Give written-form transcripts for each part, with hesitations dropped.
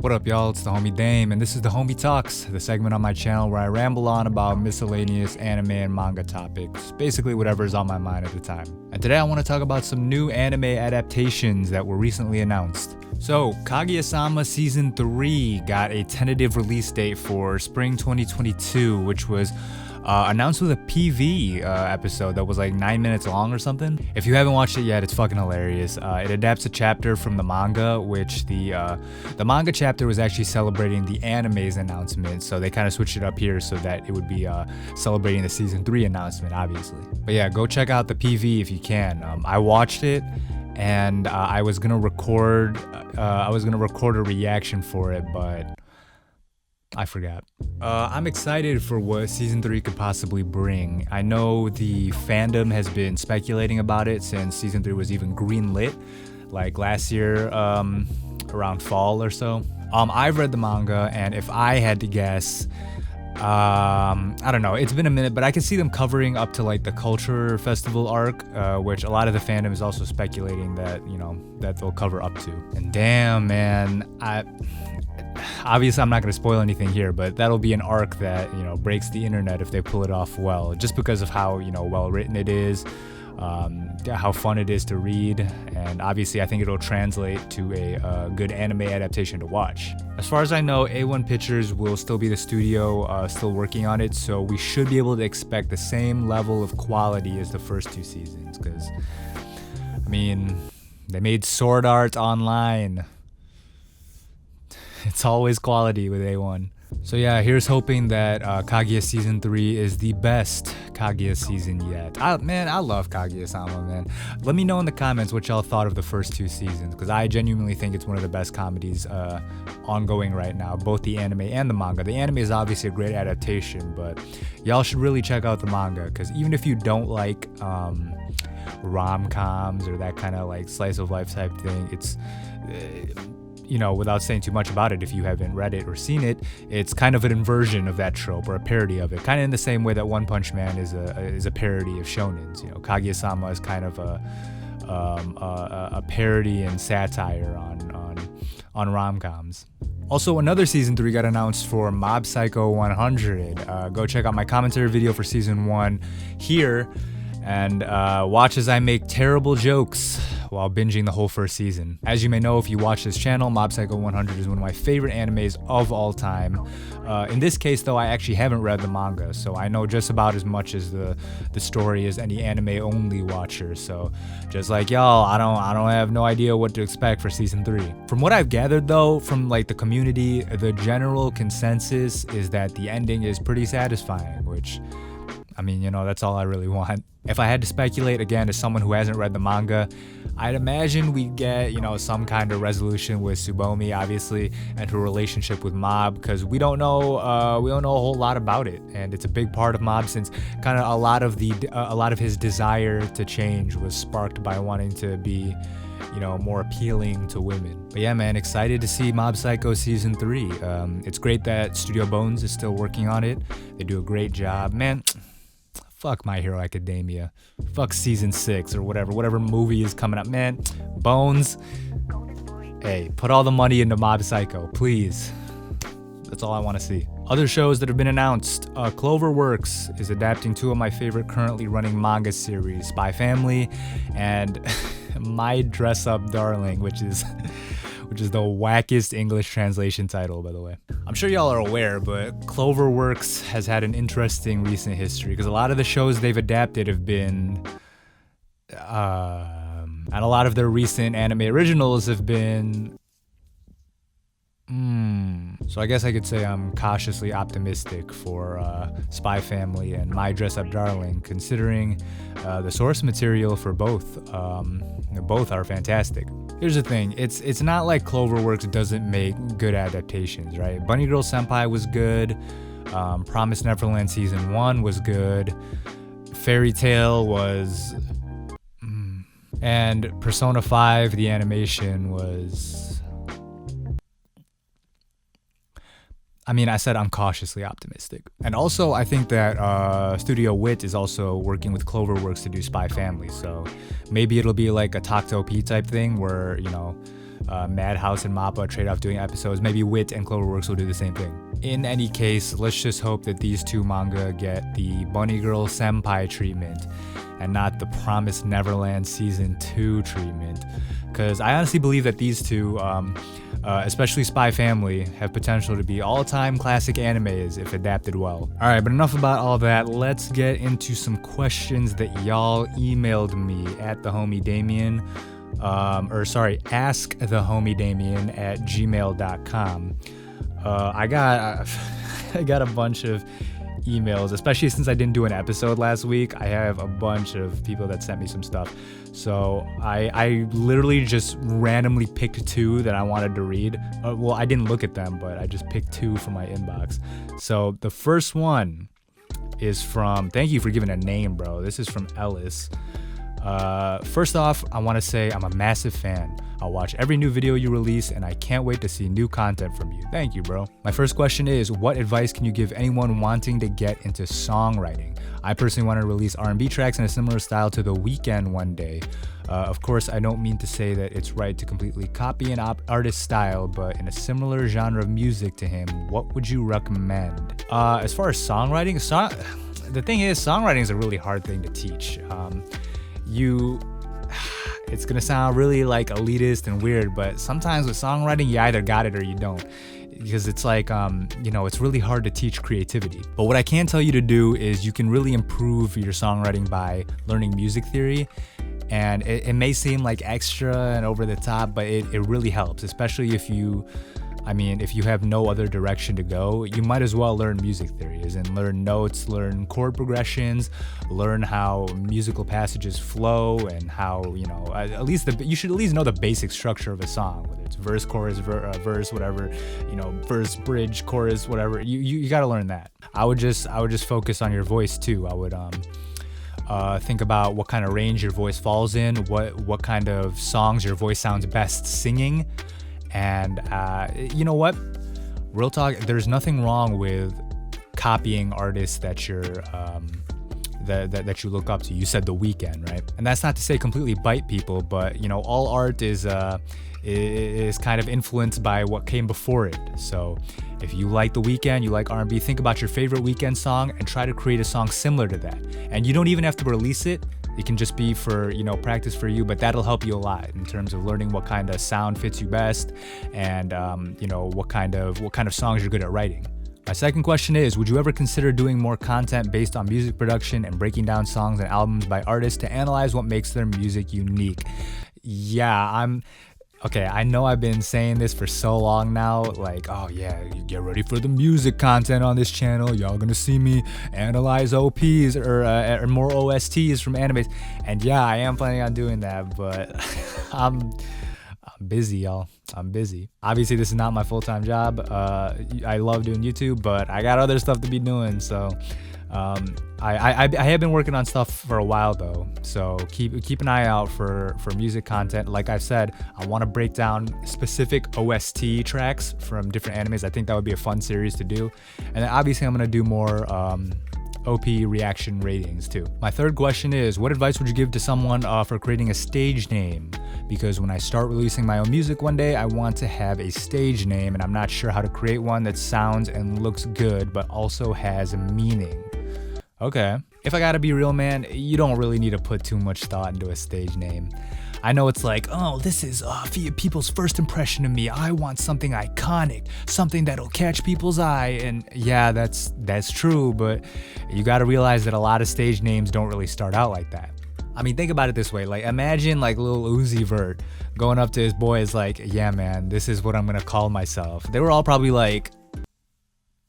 What up, y'all? It's the homie Dame, and this is the Homie Talks, the segment on my channel where I ramble on about miscellaneous anime and manga topics, basically whatever's on my mind at the time. And today I want to talk about some new anime adaptations that were recently announced. So, Kaguya-sama Season 3 got a tentative release date for spring 2022, which was announced with a PV episode that was like 9 minutes long or something. If you haven't watched it yet, it's fucking hilarious. It adapts a chapter from the manga, which the manga chapter was actually celebrating the anime's announcement, so they kind of switched it up here so that it would be celebrating the Season 3 announcement, obviously. But yeah, go check out the PV if you can. I watched it, and I was gonna record a reaction for it, but I forgot. I'm excited for what Season 3 could possibly bring. I know the fandom has been speculating about it since Season 3 was even greenlit, like last year, around fall or so. I've read the manga, and if I had to guess, I don't know, it's been a minute, but I can see them covering up to like the Culture Festival arc, which a lot of the fandom is also speculating that, you know, that they'll cover up to. And damn, man, obviously I'm not going to spoil anything here, but that'll be an arc that, you know, breaks the internet if they pull it off well, just because of how, you know, well written it is, how fun it is to read, and obviously I think it'll translate to a good anime adaptation to watch. As far as I know, A1 Pictures will still be the studio, still working on it, so we should be able to expect the same level of quality as the first two seasons, because, I mean, they made Sword Art Online. It's always quality with A1. So yeah, here's hoping that Kaguya Season 3 is the best Kaguya season yet. I love Kaguya-sama, man. Let me know in the comments what y'all thought of the first two seasons, because I genuinely think it's one of the best comedies ongoing right now, both the anime and the manga. The anime is obviously a great adaptation, but y'all should really check out the manga, because even if you don't like rom-coms or that kind of like slice of life type thing, it's you know, without saying too much about it, if you haven't read it or seen it, it's kind of an inversion of that trope, or a parody of it, kind of in the same way that One Punch Man is a parody of shonens. You know, Kaguya-sama is kind of a parody and satire on rom-coms. Also, another Season 3 got announced for Mob Psycho 100. Go check out my commentary video for Season 1 here, and watch as I make terrible jokes while binging the whole first season. As you may know if you watch this channel, Mob Psycho 100 is one of my favorite animes of all time. In this case though, I actually haven't read the manga, so I know just about as much as the story as any anime only watcher. So just like y'all, I don't have no idea what to expect for Season 3. From what I've gathered though, from like the community, the general consensus is that the ending is pretty satisfying, which, I mean, you know, that's all I really want. If I had to speculate, again, as someone who hasn't read the manga, I'd imagine we'd get, you know, some kind of resolution with Tsubomi, obviously, and her relationship with Mob, because we don't know a whole lot about it, and it's a big part of Mob, since kind of a lot of his desire to change was sparked by wanting to be, you know, more appealing to women. But yeah, man, excited to see Mob Psycho Season 3. It's great that Studio Bones is still working on it. They do a great job, man. Fuck My Hero Academia. Fuck Season 6 or whatever movie is coming up, man. Bones. Hey, put all the money into Mob Psycho, please. That's all I want to see. Other shows that have been announced. Cloverworks is adapting two of my favorite currently running manga series, Spy Family and My Dress Up Darling, which is the wackest English translation title, by the way. I'm sure y'all are aware, but Cloverworks has had an interesting recent history, because a lot of the shows they've adapted have been, and a lot of their recent anime originals have been, so I guess I could say I'm cautiously optimistic for Spy Family and My Dress Up Darling, considering the source material for both. Both are fantastic. Here's the thing, it's not like Cloverworks doesn't make good adaptations, right? Bunny Girl Senpai was good, Promised Neverland Season 1 was good, Fairy Tail was, and Persona 5, the animation was, I mean, I said I'm cautiously optimistic. And also, I think that Studio Wit is also working with Cloverworks to do Spy Family, so maybe it'll be like a Tokto P type thing where, you know, Madhouse and Mappa trade off doing episodes. Maybe Wit and Cloverworks will do the same thing. In any case, let's just hope that these two manga get the Bunny Girl Senpai treatment and not the Promised Neverland Season 2 treatment. Because I honestly believe that these two, especially Spy Family, have potential to be all-time classic animes if adapted well. Alright, but enough about all that. Let's get into some questions that y'all emailed me at the homie Damian. askthehomie@gmail.com. I got a bunch of emails, especially since I didn't do an episode last week. I have a bunch of people that sent me some stuff. So I literally just randomly picked two that I wanted to read. Well, I didn't look at them, but I just picked two from my inbox. So the first one is from, thank you for giving a name, bro. This is from Ellis. First off, I want to say I'm a massive fan. I'll watch every new video you release, and I can't wait to see new content from you. Thank you, bro. My first question is, what advice can you give anyone wanting to get into songwriting? I personally want to release R&B tracks in a similar style to The Weeknd one day. Of course, I don't mean to say that it's right to completely copy an artist's style, but in a similar genre of music to him, what would you recommend? As far as songwriting, the thing is, songwriting is a really hard thing to teach. It's gonna sound really like elitist and weird, but sometimes with songwriting, you either got it or you don't. Because it's like, it's really hard to teach creativity. But what I can tell you to do is you can really improve your songwriting by learning music theory. And it may seem like extra and over the top, but it really helps, especially if you have no other direction to go. You might as well learn music theory, as in learn notes, learn chord progressions, learn how musical passages flow, and how, you should at least know the basic structure of a song, whether it's verse, chorus, verse, whatever, verse, bridge, chorus, whatever. You got to learn that. I would just focus on your voice too. I would think about what kind of range your voice falls in, what kind of songs your voice sounds best singing. And you know what? Real talk, there's nothing wrong with copying artists that you're that you look up to. You said The Weeknd, right? And that's not to say completely bite people, but all art is kind of influenced by what came before it. So if you like The Weeknd, you like R&B, think about your favorite Weeknd song and try to create a song similar to that. And you don't even have to release it. It can just be for, practice for you, but that'll help you a lot in terms of learning what kind of sound fits you best and, what kind of songs you're good at writing. My second question is, would you ever consider doing more content based on music production and breaking down songs and albums by artists to analyze what makes their music unique? Yeah, okay, I know I've been saying this for so long now, like, oh yeah, you get ready for the music content on this channel. Y'all gonna see me analyze OPs or more OSTs from animes. And yeah, I am planning on doing that, but I'm busy, y'all. I'm busy. Obviously, this is not my full-time job. I love doing YouTube, but I got other stuff to be doing, so I have been working on stuff for a while though, so keep an eye out for music content. Like I said, I want to break down specific OST tracks from different animes. I think that would be a fun series to do. And then obviously I'm gonna do more OP reaction ratings too. My third question is, what advice would you give to someone for creating a stage name? Because when I start releasing my own music one day, I want to have a stage name, and I'm not sure how to create one that sounds and looks good but also has a meaning. Okay. If I gotta be real, man, you don't really need to put too much thought into a stage name. I know it's like, oh, this is people's first impression of me. I want something iconic, something that'll catch people's eye. And yeah, that's true, but you gotta realize that a lot of stage names don't really start out like that. I mean, think about it this way. Like, imagine like Lil Uzi Vert going up to his boys like, yeah, man, this is what I'm gonna call myself. They were all probably like,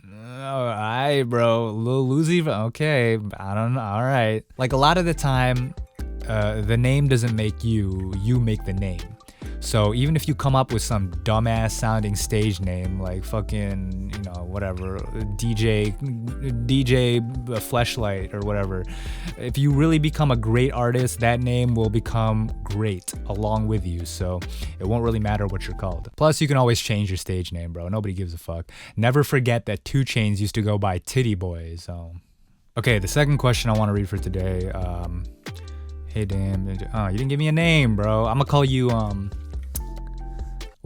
alright, bro, Lil Uzi, okay, I don't know, alright. Like, a lot of the time, the name doesn't make you, you make the name. So even if you come up with some dumbass sounding stage name like fucking, whatever, DJ Fleshlight or whatever, if you really become a great artist, that name will become great along with you. So it won't really matter what you're called. Plus, you can always change your stage name, bro. Nobody gives a fuck. Never forget that 2 Chainz used to go by Titty Boy. So, okay, the second question I want to read for today. Hey, damn, you didn't give me a name, bro. I'm gonna call you,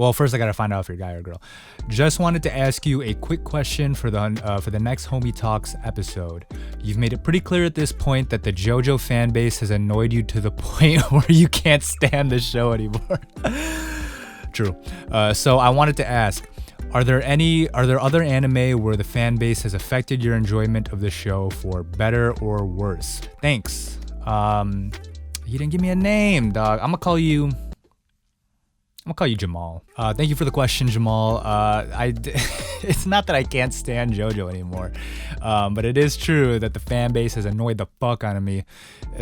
Well, first I gotta find out if you're a guy or a girl. Just wanted to ask you a quick question for the next Homie Talks episode. You've made it pretty clear at this point that the JoJo fan base has annoyed you to the point where you can't stand the show anymore. True. So I wanted to ask, are there other anime where the fan base has affected your enjoyment of the show for better or worse? Thanks. You didn't give me a name, dog. I'm gonna call you Jamal. Thank you for the question, Jamal. It's not that I can't stand JoJo anymore, but it is true that the fan base has annoyed the fuck out of me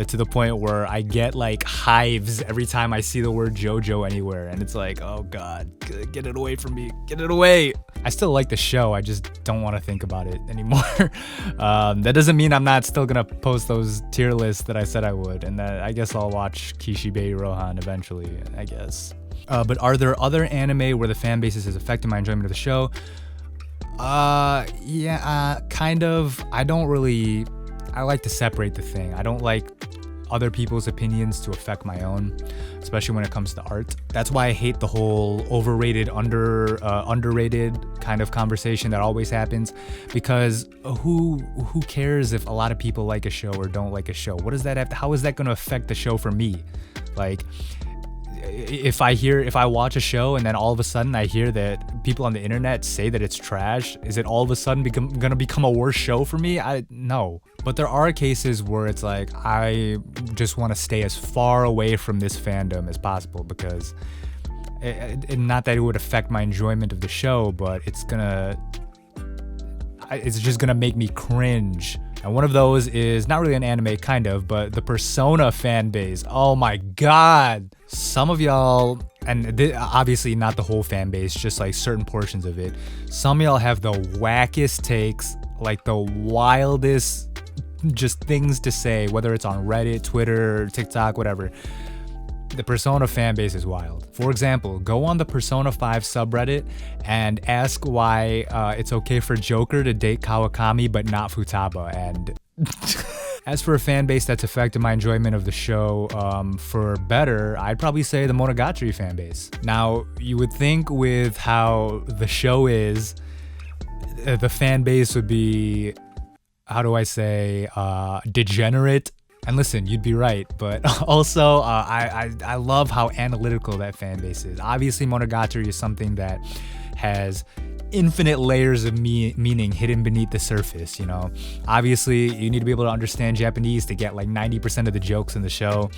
to the point where I get like hives every time I see the word JoJo anywhere, and it's like, oh god, get it away from me, get it away. I still like the show, I just don't want to think about it anymore. That doesn't mean I'm not still gonna post those tier lists that I said I would, and that I guess I'll watch Kishibe Rohan eventually, I guess. But are there other anime where the fan bases has affected my enjoyment of the show? Yeah, kind of. I like to separate the thing. I don't like other people's opinions to affect my own, especially when it comes to art. That's why I hate the whole overrated, underrated kind of conversation that always happens, because who cares if a lot of people like a show or don't like a show? What does that have to, how is that going to affect the show for me? Like, if I watch a show and then all of a sudden I hear that people on the internet say that it's trash, is it all of a sudden gonna become a worse show for me? No. But there are cases where it's like, I just want to stay as far away from this fandom as possible, because not that it would affect my enjoyment of the show, but it's just gonna make me cringe. And one of those is not really an anime, kind of, but the Persona fan base. Oh my god. Some of y'all, and obviously not the whole fan base, just like certain portions of it, some of y'all have the wackest takes, like the wildest just things to say, whether it's on Reddit, Twitter, TikTok, whatever. The Persona fan base is wild. For example, go on the Persona 5 subreddit and ask why it's okay for Joker to date Kawakami but not Futaba. And as for a fan base that's affected my enjoyment of the show for better, I'd probably say the Monogatari fan base. Now, you would think with how the show is, the fan base would be, how do I say, degenerate. And listen, you'd be right, but also I love how analytical that fan base is. Obviously, Monogatari is something that has infinite layers of meaning hidden beneath the surface, you know? Obviously, you need to be able to understand Japanese to get like 90% of the jokes in the show.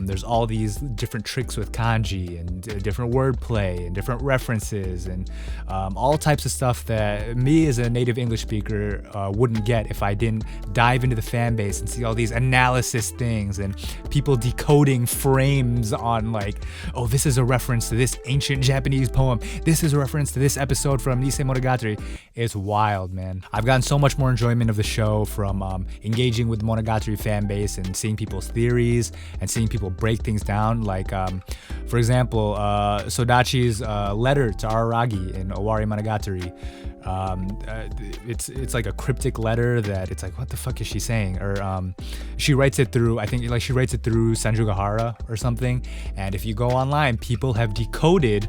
There's all these different tricks with kanji and different wordplay and different references and all types of stuff that me as a native English speaker wouldn't get if I didn't dive into the fan base and see all these analysis things and people decoding frames on like, oh, this is a reference to this ancient Japanese poem. This is a reference to this episode from Nisei Monogatari. It's wild, man. I've gotten so much more enjoyment of the show from engaging with the Monogatari fan base and seeing people's theories and seeing people break things down. Like, for example, Sodachi's letter to Araragi in Owari Monogatari. It's like a cryptic letter that it's like, what the fuck is she saying? Or she writes it through, I think like she writes it through Sanjugahara or something. And if you go online, people have decoded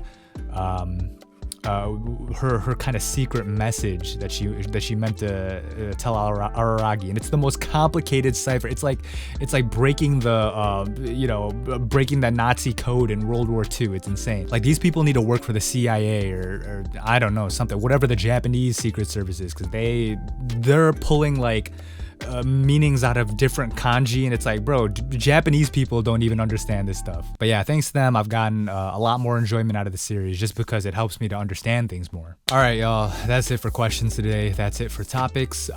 her kind of secret message that she meant to tell Araragi, and it's the most complicated cipher. It's like breaking the breaking that Nazi code in World War II. It's insane. Like, these people need to work for the CIA or I don't know, something, whatever the Japanese secret service is, because they're pulling like meanings out of different kanji, and it's like, bro, Japanese people don't even understand this stuff. But yeah, thanks to them, I've gotten a lot more enjoyment out of the series just because it helps me to understand things more. All right, y'all, that's it for questions today. That's it for topics.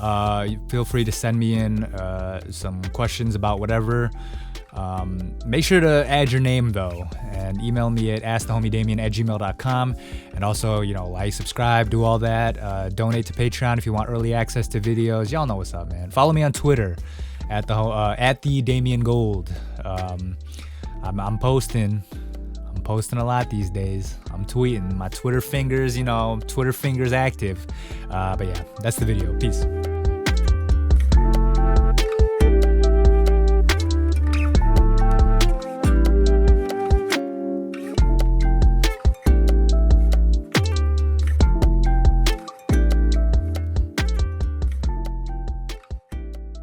Feel free to send me in some questions about whatever. Make sure to add your name though, and email me at askthehomie.damian@gmail.com. And also, like, subscribe, do all that. Donate to Patreon if you want early access to videos. Y'all know what's up, man. Follow me on Twitter at the Damian Gold. I'm posting a lot these days. I'm tweeting. My Twitter fingers, Twitter fingers active. But yeah, that's the video. Peace.